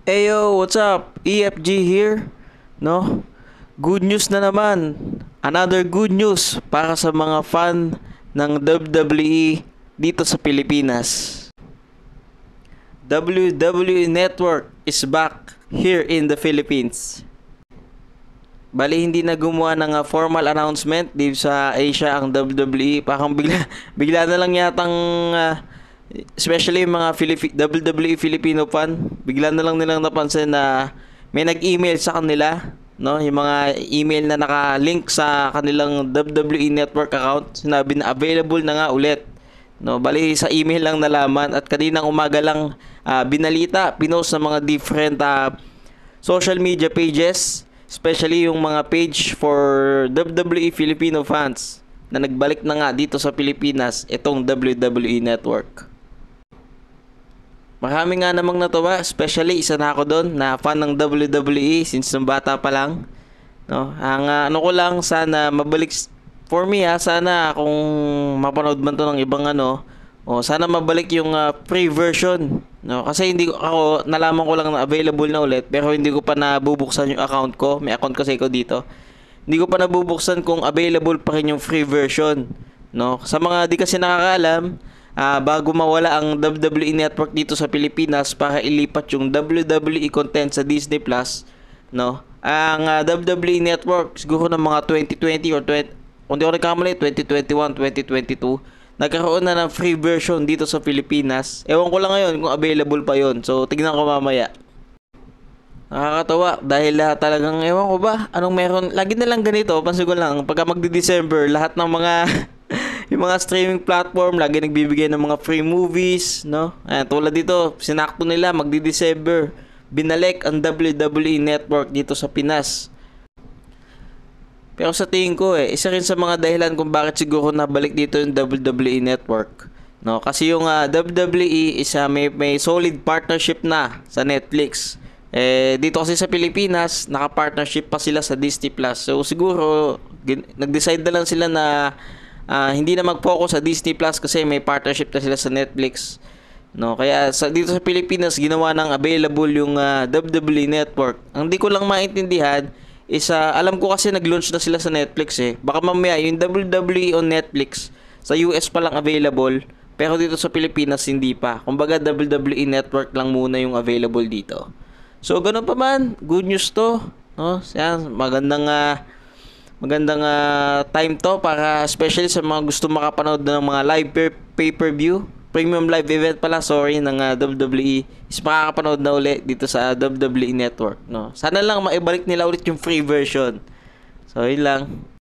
Eyo, what's up? EFG here, no? Good news na naman. Another good news para sa mga fan ng WWE dito sa Pilipinas. WWE Network is back here in the Philippines. Bali hindi na gumawa ng formal announcement dito sa Asia ang WWE. Parang bigla na lang yatang especially yung mga WWE Filipino fan, bigla na lang nilang napansin na may nag-email sa kanila, no? Yung mga email na naka-link sa kanilang WWE Network account, sinabi na available na nga ulit. No, bali sa email lang nalaman at kaninang umaga lang binalita, pinost ng mga different social media pages, especially yung mga page for WWE Filipino fans na nagbalik na nga dito sa Pilipinas itong WWE Network. Marami nga namang natuwa, especially isa na ako doon na fan ng WWE since nung bata pa lang. No, ang ano ko lang sana mabalik for me sana kung mapanood man to ng ibang sana mabalik yung free version. No, kasi hindi ko ako nalaman ko lang na available na ulit pero hindi ko pa nabubuksan yung account ko. May account kasi ko dito. Hindi ko pa nabubuksan kung available pa rin yung free version. No, sa mga di kasi nakakaalam, bago mawala ang WWE Network dito sa Pilipinas para ilipat yung WWE content sa Disney Plus, no? Ang WWE Network siguro ng mga 2020 or 20, kung di ako nagkamali, 2021, 2022, nagkaroon na ng free version dito sa Pilipinas. Ewan ko lang ngayon kung available pa yon. So, tignan ko mamaya. Nakakatawa dahil talagang ewan ko ba anong meron. Lagi na lang ganito, pansin ko lang pagka magdi-December, lahat ng mga yung mga streaming platform lagi nagbibigay ng mga free movies, no? Ayan, tulad dito, sinakto nila magdi-December. Binalik ang WWE Network dito sa Pinas. Pero sa tingin ko isa rin sa mga dahilan kung bakit siguro nabalik dito yung WWE Network. No, kasi yung WWE is may solid partnership na sa Netflix. Dito kasi sa Pilipinas, naka-partnership pa sila sa Disney Plus. So siguro nag-decide na lang sila na hindi na mag-focus sa Disney Plus kasi may partnership na sila sa Netflix. No, kaya dito sa Pilipinas ginawa ng available yung WWE Network. Ang di ko lang maintindihan is alam ko kasi nag-launch na sila sa Netflix Baka mamaya yung WWE on Netflix sa US pa lang available, pero dito sa Pilipinas hindi pa. Kumbaga WWE Network lang muna yung available dito. So ganun pa man, good news to, no? Yan, magandang time to para especially sa mga gusto makapanood ng mga live pay-per-view, premium live event pala, sorry, ng WWE is makakapanood na ulit dito sa WWE Network, no? Sana lang maibalik nila ulit yung free version. So, yun lang.